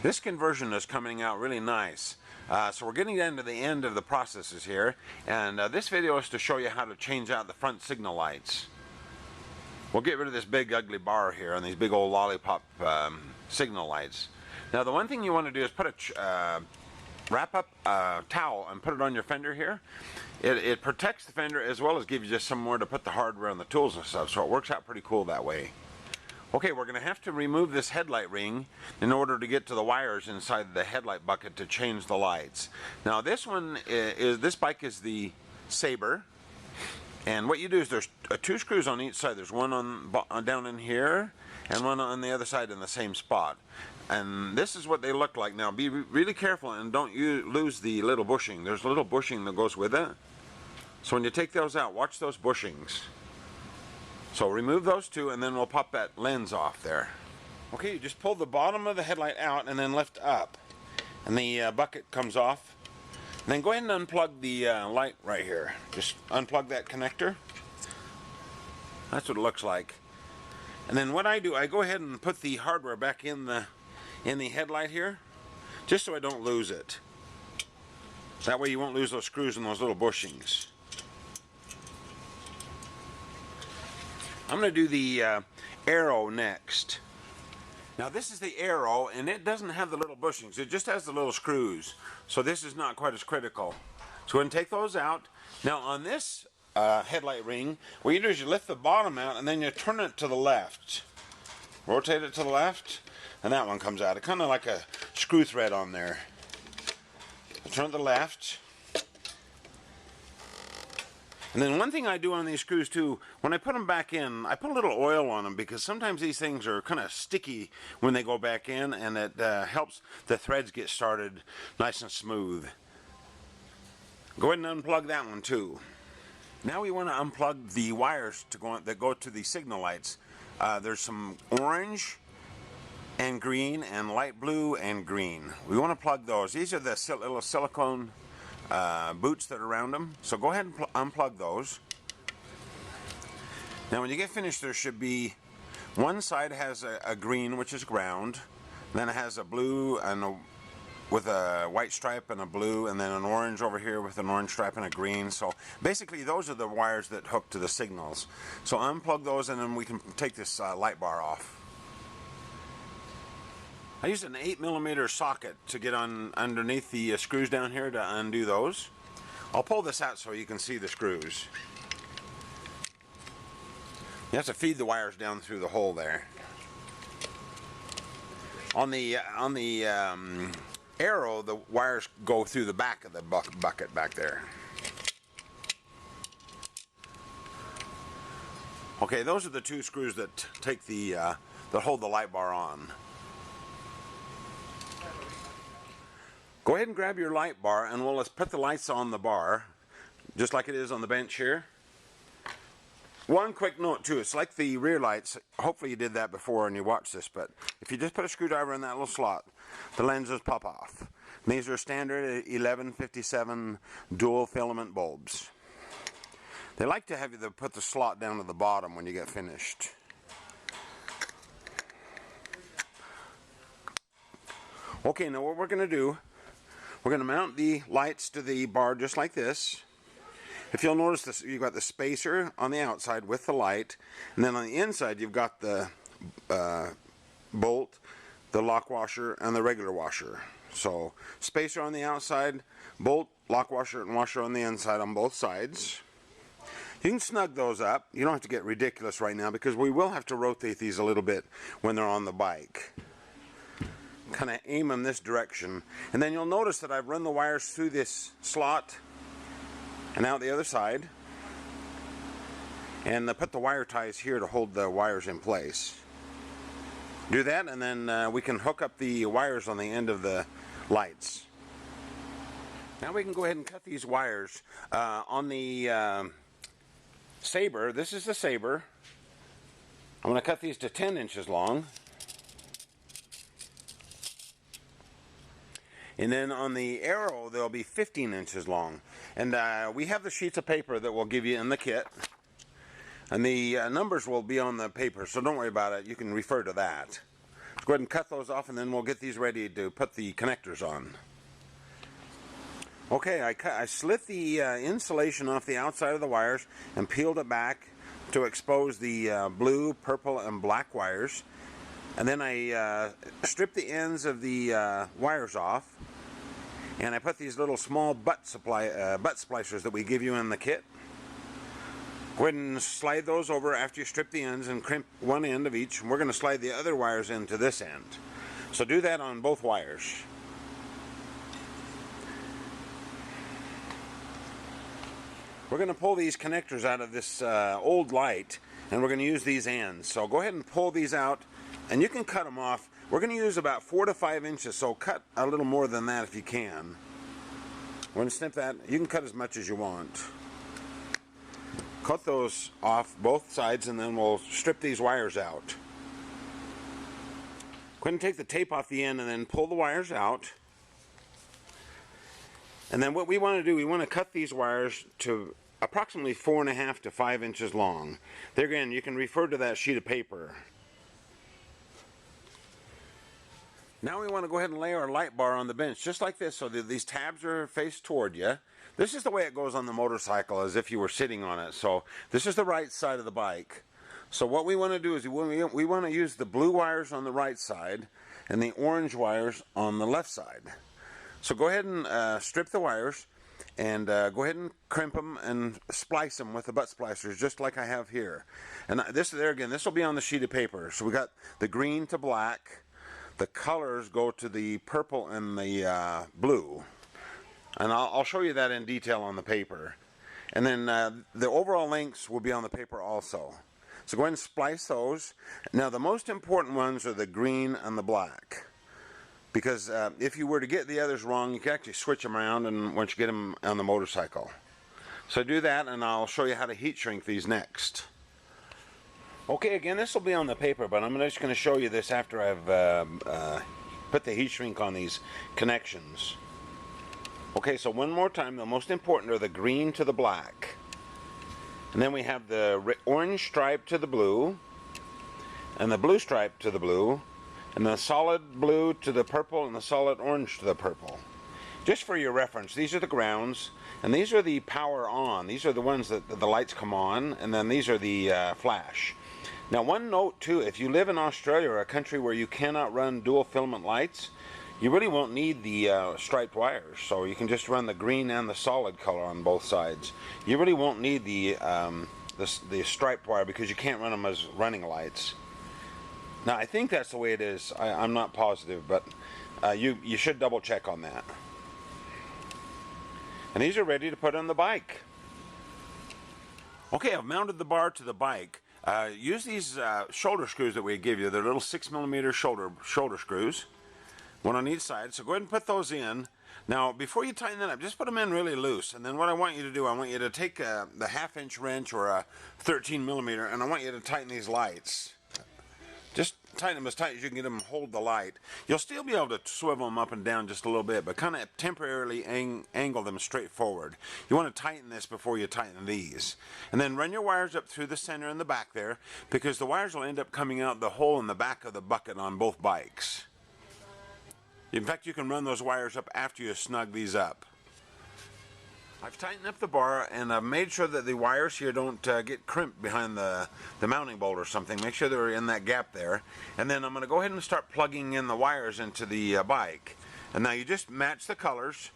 This conversion is coming out really nice. So we're getting down to the end of the processes here, and this video is to show you how to change out the front signal lights. We'll get rid of this big ugly bar here and these big old lollipop signal lights. Now the one thing you want to do is put a wrap up a towel and put it on your fender here. It protects the fender as well as gives you just somewhere to put the hardware and the tools and stuff, so it works out pretty cool that way. Okay, we're going to have to remove this headlight ring in order to get to the wires inside the headlight bucket to change the lights. Now this bike is the Sabre, and what you do is there's two screws on each side. There's one on down in here and one on the other side in the same spot. And this is what they look like. Now be really careful and don't lose the little bushing. There's a little bushing that goes with it. So when you take those out, watch those bushings. So remove those two and then we'll pop that lens off there. Okay, you just pull the bottom of the headlight out and then lift up. And the bucket comes off. And then go ahead and unplug the light right here. Just unplug that connector. That's what it looks like. And then what I do, I go ahead and put the hardware back in the headlight here, just so I don't lose it. That way you won't lose those screws and those little bushings. I'm going to do the Aero next. Now this is the Aero, and it doesn't have the little bushings, it just has the little screws, so this is not quite as critical. So go ahead and take those out. Now on this headlight ring, what you do is you lift the bottom out and then you turn it to the left. Rotate it to the left, and that one comes out. It's kind of like a screw thread on there. Turn it to the left. And then one thing I do on these screws too, when I put them back in, I put a little oil on them because sometimes these things are kind of sticky when they go back in, and it helps the threads get started nice and smooth. Go ahead and unplug that one too. Now we want to unplug the wires that go to the signal lights. There's some orange and green and light blue and green. We want to plug those. These are the little silicone boots that are around them. So go ahead and unplug those. Now when you get finished, there should be one side has a green, which is ground. Then it has a blue and with a white stripe and a blue, and then an orange over here with an orange stripe and a green. So basically those are the wires that hook to the signals. So unplug those and then we can take this light bar off. I used an 8mm socket to get on underneath the screws down here to undo those. I'll pull this out so you can see the screws. You have to feed the wires down through the hole there. On the Aero, the wires go through the back of the bucket back there. Okay, those are the two screws that take that hold the light bar on. Go ahead and grab your light bar and let's put the lights on the bar, just like it is on the bench here. One quick note too, it's like the rear lights. Hopefully you did that before and you watched this, but if you just put a screwdriver in that little slot, the lenses pop off. And these are standard 1157 dual filament bulbs. They like to have you put the slot down to the bottom when you get finished. Okay, now what we're going to do, we're going to mount the lights to the bar just like this. If you'll notice this, you've got the spacer on the outside with the light, and then on the inside you've got the bolt, the lock washer, and the regular washer. So spacer on the outside, bolt, lock washer, and washer on the inside on both sides. You can snug those up. You don't have to get ridiculous right now because we will have to rotate these a little bit when they're on the bike. Kind of aim them this direction, and then you'll notice that I've run the wires through this slot and out the other side, and I put the wire ties here to hold the wires in place. Do that, and then we can hook up the wires on the end of the lights. Now we can go ahead and cut these wires on the Sabre. This is the Sabre. I'm going to cut these to 10 inches long. And then on the Aero, they'll be 15 inches long. And we have the sheets of paper that we'll give you in the kit. And the numbers will be on the paper, so don't worry about it. You can refer to that. Go ahead and cut those off, and then we'll get these ready to put the connectors on. Okay, I slit the insulation off the outside of the wires and peeled it back to expose the blue, purple, and black wires. And then I stripped the ends of the wires off, and I put these little small butt splicers that we give you in the kit. Go ahead and slide those over after you strip the ends and crimp one end of each. And we're going to slide the other wires into this end. So do that on both wires. We're going to pull these connectors out of this old light, and we're going to use these ends. So go ahead and pull these out, and you can cut them off. We're going to use about 4 to 5 inches, so cut a little more than that if you can. We're going to snip that. You can cut as much as you want. Cut those off both sides, and then we'll strip these wires out. Go ahead and take the tape off the end and then pull the wires out. And then what we want to do, we want to cut these wires to approximately 4.5 to 5 inches long. There again, you can refer to that sheet of paper. Now we want to go ahead and lay our light bar on the bench, just like this, so that these tabs are faced toward you. This is the way it goes on the motorcycle, as if you were sitting on it. So this is the right side of the bike. So what we want to do is we want to use the blue wires on the right side and the orange wires on the left side. So go ahead and strip the wires, and go ahead and crimp them and splice them with the butt splicers, just like I have here. And this will be on the sheet of paper. So we got the green to black. The colors go to the purple and the blue. And I'll show you that in detail on the paper. And then the overall lengths will be on the paper also. So go ahead and splice those. Now the most important ones are the green and the black. Because if you were to get the others wrong, you can actually switch them around and once you get them on the motorcycle. So do that, and I'll show you how to heat shrink these next. Okay, again, this will be on the paper, but I'm just going to show you this after I've put the heat shrink on these connections. Okay, so one more time, the most important are the green to the black. And then we have the orange stripe to the blue, and the blue stripe to the blue, and the solid blue to the purple, and the solid orange to the purple. Just for your reference, these are the grounds, and these are the power on. These are the ones that the lights come on, and then these are the flash. Now one note too, if you live in Australia or a country where you cannot run dual filament lights, you really won't need the striped wires, so you can just run the green and the solid color on both sides. You really won't need the striped wire because you can't run them as running lights. Now I think that's the way it is. I'm not positive, but you should double check on that. And these are ready to put on the bike. Okay, I've mounted the bar to the bike. Use these shoulder screws that we give you. They're little 6mm shoulder screws, one on each side. So go ahead and put those in. Now, before you tighten that up, just put them in really loose. And then what I want you to do, I want you to take the 1/2-inch wrench or a 13mm, and I want you to tighten these lights. Just tighten them as tight as you can get them to hold the light. You'll still be able to swivel them up and down just a little bit, but kind of temporarily angle them straight forward. You want to tighten this before you tighten these. And then run your wires up through the center and the back there, because the wires will end up coming out the hole in the back of the bucket on both bikes. In fact, you can run those wires up after you snug these up. I've tightened up the bar, and I've made sure that the wires here don't get crimped behind the mounting bolt or something. Make sure they're in that gap there. And then I'm going to go ahead and start plugging in the wires into the bike. And now you just match the colors.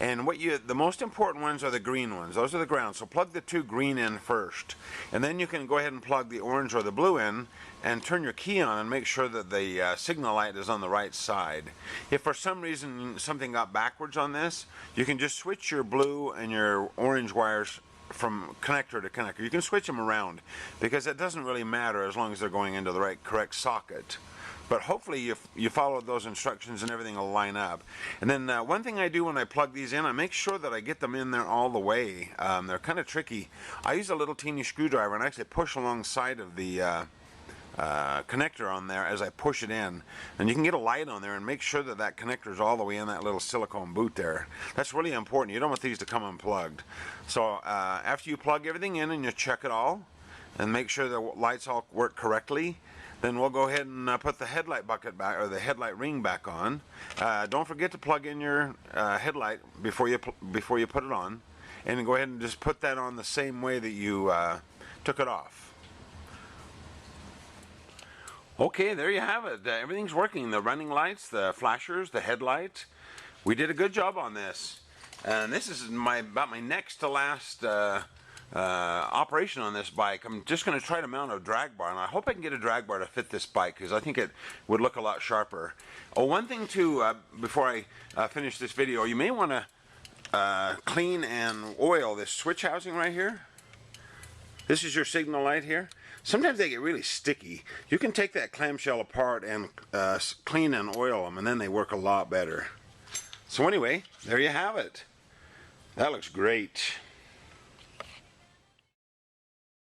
And the most important ones are the green ones. Those are the grounds. So plug the 2 green in first. And then you can go ahead and plug the orange or the blue in and turn your key on and make sure that the signal light is on the right side. If for some reason something got backwards on this, you can just switch your blue and your orange wires from connector to connector. You can switch them around because it doesn't really matter as long as they're going into the correct socket. But hopefully you followed those instructions and everything will line up. And then one thing I do when I plug these in, I make sure that I get them in there all the way. They're kind of tricky. I use a little teeny screwdriver and I actually push alongside of the connector on there as I push it in. And you can get a light on there and make sure that that connector is all the way in that little silicone boot there. That's really important. You don't want these to come unplugged. So after you plug everything in and you check it all and make sure the lights all work correctly, Then we'll go ahead and put the headlight bucket back, or the headlight ring back on. Don't forget to plug in your headlight before you put it on, and go ahead and just put that on the same way that you took it off. Okay, there you have it. Everything's working. The running lights, the flashers, the headlight. We did a good job on this. And this is about my next to last operation on this bike. I'm just going to try to mount a drag bar, and I hope I can get a drag bar to fit this bike, because I think it would look a lot sharper. Oh, one thing too, before I finish this video, you may want to clean and oil this switch housing right here. This is your signal light here. Sometimes they get really sticky. You can take that clamshell apart and clean and oil them, and then they work a lot better. So anyway, there you have it. That looks great.